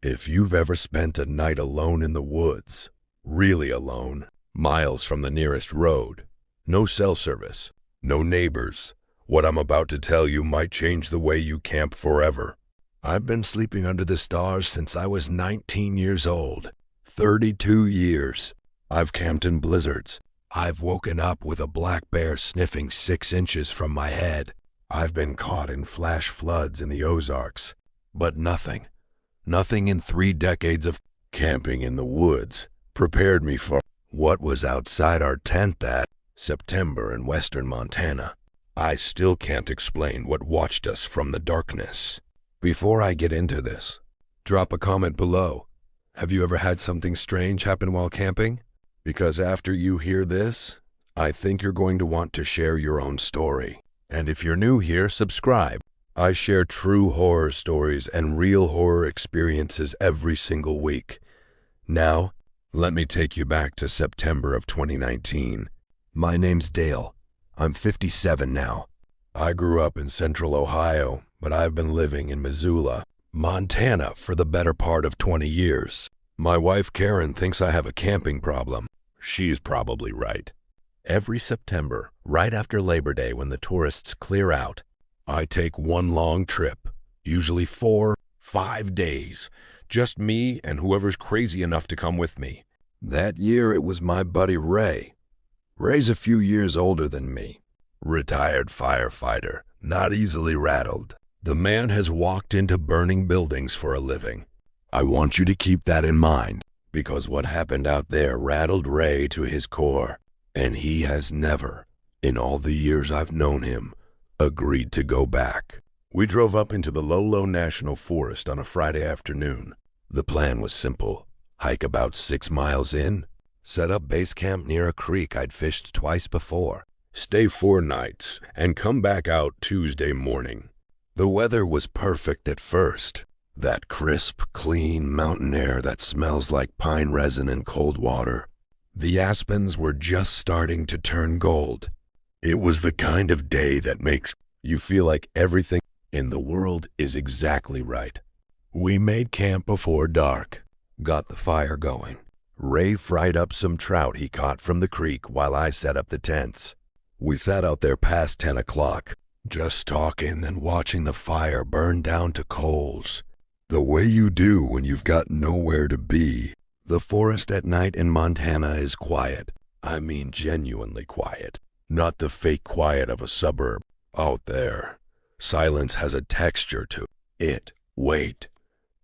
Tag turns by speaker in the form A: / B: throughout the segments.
A: If you've ever spent a night alone in the woods, really alone, miles from the nearest road, no cell service, no neighbors, what I'm about to tell you might change the way you camp forever. I've been sleeping under the stars since I was 19 years old. 32 years. I've camped in blizzards. I've woken up with a black bear sniffing 6 inches from my head. I've been caught in flash floods in the Ozarks. But nothing in 3 decades of camping in the woods prepared me for what was outside our tent that September in western Montana. I still can't explain what watched us from the darkness. Before I get into this, drop a comment below. Have you ever had something strange happen while camping? Because after you hear this, I think you're going to want to share your own story. And if you're new here, subscribe. I share true horror stories and real horror experiences every single week. Now, let me take you back to September of 2019. My name's Dale. I'm 57 now. I grew up in central Ohio, but I've been living in Missoula, Montana for the better part of 20 years. My wife Karen thinks I have a camping problem. She's probably right. Every September, right after Labor Day when the tourists clear out, I take one long trip, usually 4-5 days, just me and whoever's crazy enough to come with me. That year it was my buddy Ray. Ray's a few years older than me. Retired firefighter, not easily rattled. The man has walked into burning buildings for a living. I want you to keep that in mind, because what happened out there rattled Ray to his core, and he has never, in all the years I've known him, agreed to go back. We drove up into the Lolo National Forest on a Friday afternoon. The plan was simple. Hike about 6 miles in, set up base camp near a creek I'd fished twice before, stay 4 nights, and come back out Tuesday morning. The weather was perfect at first. That crisp, clean mountain air that smells like pine resin and cold water. The aspens were just starting to turn gold. It was the kind of day that makes you feel like everything in the world is exactly right. We made camp before dark, got the fire going. Ray fried up some trout he caught from the creek while I set up the tents. We sat out there past 10 o'clock, just talking and watching the fire burn down to coals. The way you do when you've got nowhere to be. The forest at night in Montana is quiet. I mean genuinely quiet. Not the fake quiet of a suburb. Out there, silence has a texture to it. Wait.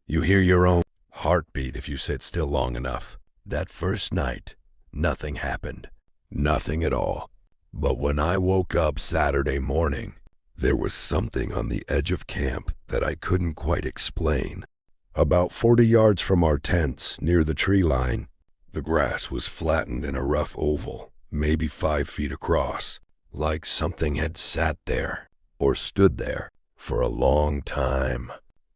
A: You hear your own heartbeat if you sit still long enough. That first night, nothing happened. Nothing at all. But when I woke up Saturday morning, there was something on the edge of camp that I couldn't quite explain. About 40 yards from our tents, near the tree line, the grass was flattened in a rough oval, maybe 5 feet across, like something had sat there, or stood there, for a long time.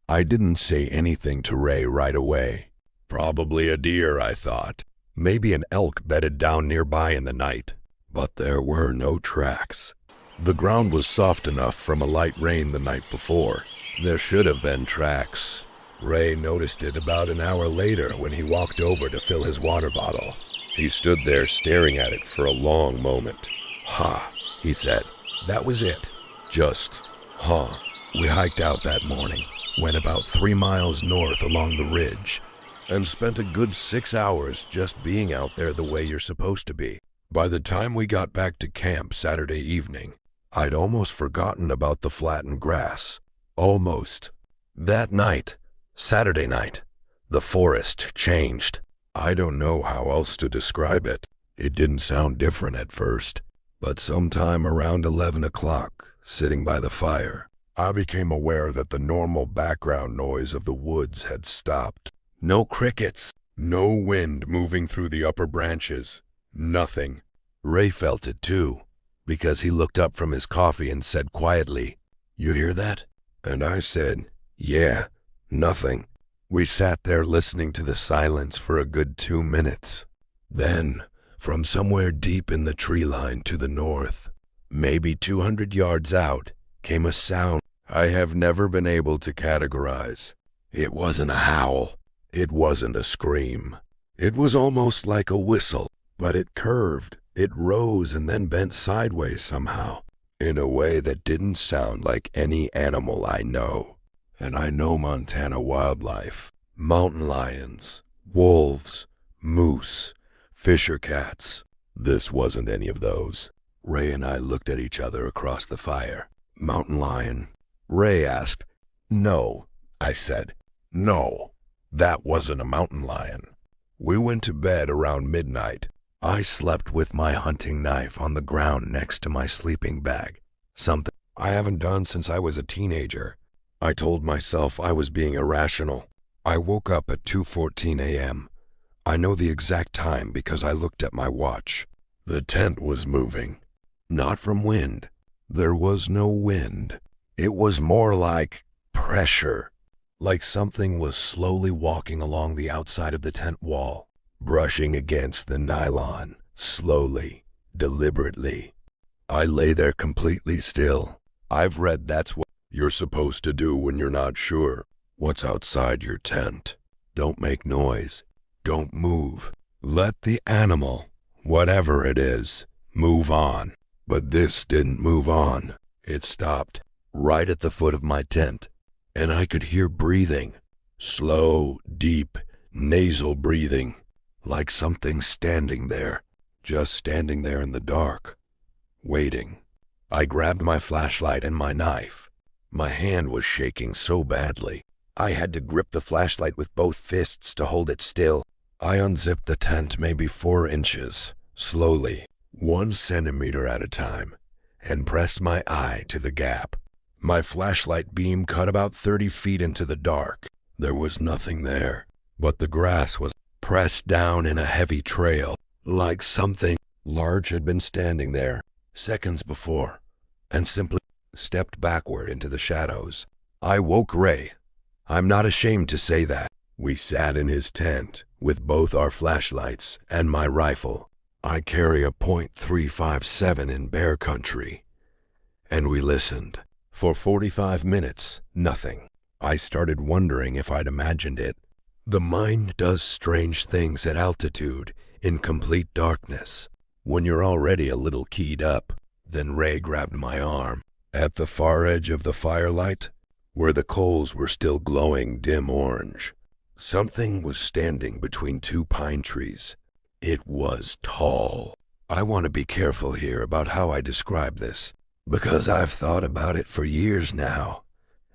A: I didn't say anything to Ray right away. Probably a deer, I thought. Maybe an elk bedded down nearby in the night. But there were no tracks. The ground was soft enough from a light rain the night before. There should have been tracks. Ray noticed it about an hour later when he walked over to fill his water bottle. He stood there staring at it for a long moment. "Ha," he said. That was it. Just, huh. We hiked out that morning, went about 3 miles north along the ridge, and spent a good 6 hours just being out there the way you're supposed to be. By the time we got back to camp Saturday evening, I'd almost forgotten about the flattened grass. Almost. That night, Saturday night, the forest changed. I don't know how else to describe it. It didn't sound different at first. But sometime around 11 o'clock, sitting by the fire, I became aware that the normal background noise of the woods had stopped. No crickets, no wind moving through the upper branches, nothing. Ray felt it too, because he looked up from his coffee and said quietly, "You hear that?" And I said, "Yeah, nothing." We sat there listening to the silence for a good 2 minutes. Then, from somewhere deep in the tree line to the north, maybe 200 yards out, came a sound I have never been able to categorize. It wasn't a howl. It wasn't a scream. It was almost like a whistle, but it curved, it rose and then bent sideways somehow, in a way that didn't sound like any animal I know. And I know Montana wildlife. Mountain lions, wolves, moose, fisher cats. This wasn't any of those. Ray and I looked at each other across the fire. Mountain lion. Ray asked. No, I said. No, that wasn't a mountain lion. We went to bed around midnight. I slept with my hunting knife on the ground next to my sleeping bag. Something I haven't done since I was a teenager. I told myself I was being irrational. I woke up at 2:14 a.m. I know the exact time because I looked at my watch. The tent was moving. Not from wind. There was no wind. It was more like pressure. Like something was slowly walking along the outside of the tent wall, brushing against the nylon, slowly, deliberately. I lay there completely still. I've read that's what you're supposed to do when you're not sure what's outside your tent. Don't make noise. Don't move. Let the animal, whatever it is, move on. But this didn't move on. It stopped right at the foot of my tent, and I could hear breathing. Slow, deep, nasal breathing, like something standing there, just standing there in the dark, waiting. I grabbed my flashlight and my knife. My hand was shaking so badly, I had to grip the flashlight with both fists to hold it still. I unzipped the tent maybe 4 inches, slowly, 1 centimeter at a time, and pressed my eye to the gap. My flashlight beam cut about 30 feet into the dark. There was nothing there, but the grass was pressed down in a heavy trail, like something large had been standing there seconds before, and simply stepped backward into the shadows. I woke Ray. I'm not ashamed to say that. We sat in his tent with both our flashlights and my rifle. I carry a .357 in bear country. And we listened. For 45 minutes, nothing. I started wondering if I'd imagined it. The mind does strange things at altitude, in complete darkness, when you're already a little keyed up. Then Ray grabbed my arm. At the far edge of the firelight, where the coals were still glowing dim orange, something was standing between 2 pine trees. It was tall. I want to be careful here about how I describe this, because I've thought about it for years now,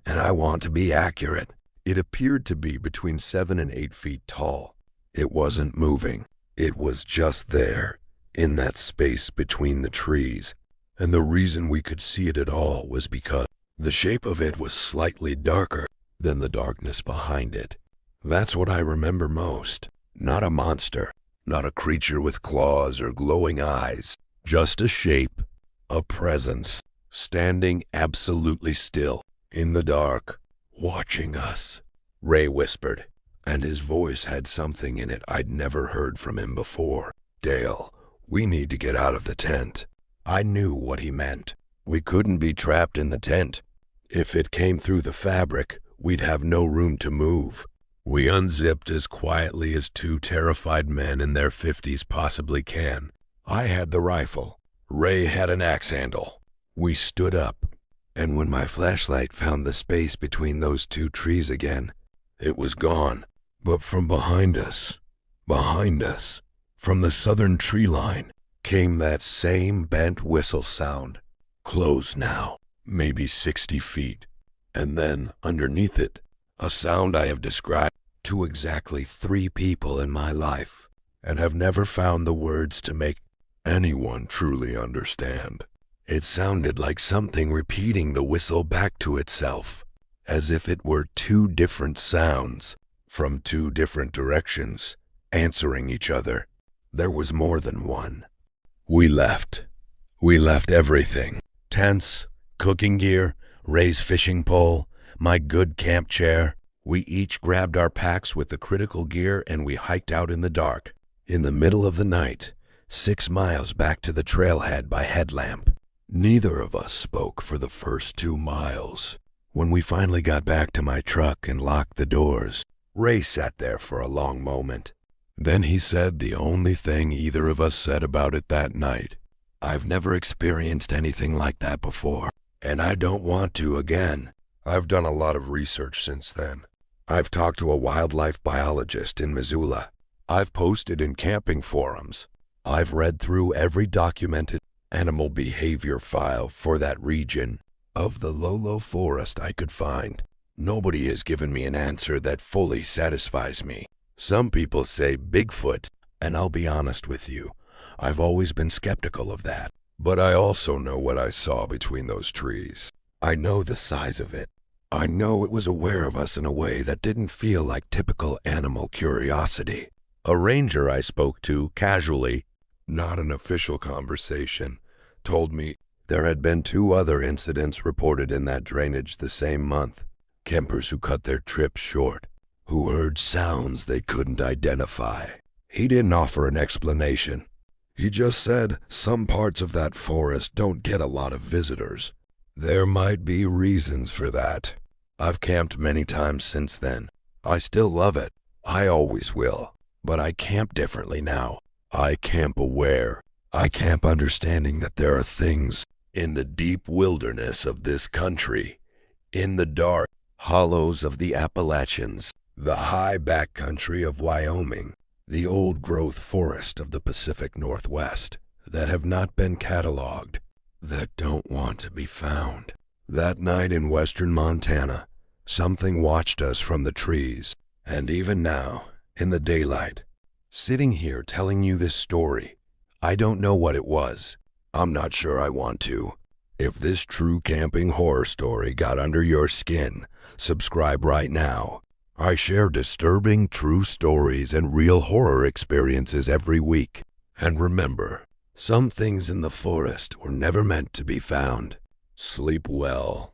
A: and I want to be accurate. It appeared to be between 7 and 8 feet tall. It wasn't moving. It was just there, in that space between the trees, and the reason we could see it at all was because the shape of it was slightly darker than the darkness behind it. That's what I remember most. Not a monster, not a creature with claws or glowing eyes, just a shape, a presence, standing absolutely still, in the dark, watching us. Ray whispered, and his voice had something in it I'd never heard from him before. Dale, we need to get out of the tent. I knew what he meant. We couldn't be trapped in the tent. If it came through the fabric, we'd have no room to move. We unzipped as quietly as 2 terrified men in their 50s possibly can. I had the rifle. Ray had an axe handle. We stood up, and when my flashlight found the space between those 2 trees again, it was gone. But from behind us, from the southern tree line, came that same bent whistle sound. Close now, maybe 60 feet, and then underneath it, a sound I have described to exactly 3 people in my life, and have never found the words to make anyone truly understand. It sounded like something repeating the whistle back to itself, as if it were 2 different sounds, from 2 different directions, answering each other. There was more than one. We left. We left everything. Tents, cooking gear, Ray's fishing pole, my good camp chair. We each grabbed our packs with the critical gear and we hiked out in the dark, in the middle of the night, 6 miles back to the trailhead by headlamp. Neither of us spoke for the first 2 miles. When we finally got back to my truck and locked the doors, Ray sat there for a long moment. Then he said the only thing either of us said about it that night. I've never experienced anything like that before, and I don't want to again. I've done a lot of research since then. I've talked to a wildlife biologist in Missoula. I've posted in camping forums. I've read through every documented animal behavior file for that region of the Lolo Forest I could find. Nobody has given me an answer that fully satisfies me. Some people say Bigfoot, and I'll be honest with you, I've always been skeptical of that. But I also know what I saw between those trees. I know the size of it. I know it was aware of us in a way that didn't feel like typical animal curiosity. A ranger I spoke to casually, not an official conversation, told me there had been 2 other incidents reported in that drainage the same month. Campers who cut their trips short, who heard sounds they couldn't identify. He didn't offer an explanation. He just said some parts of that forest don't get a lot of visitors. There might be reasons for that. I've camped many times since then. I still love it. I always will. But I camp differently now. I camp aware. I camp understanding that there are things in the deep wilderness of this country, in the dark hollows of the Appalachians, the high backcountry of Wyoming, the old-growth forest of the Pacific Northwest, that have not been cataloged, that don't want to be found. That night in western Montana, something watched us from the trees, and even now, in the daylight, sitting here telling you this story, I don't know what it was. I'm not sure I want to. If this true camping horror story got under your skin, subscribe right now. I share disturbing true stories and real horror experiences every week. And remember, some things in the forest were never meant to be found. Sleep well.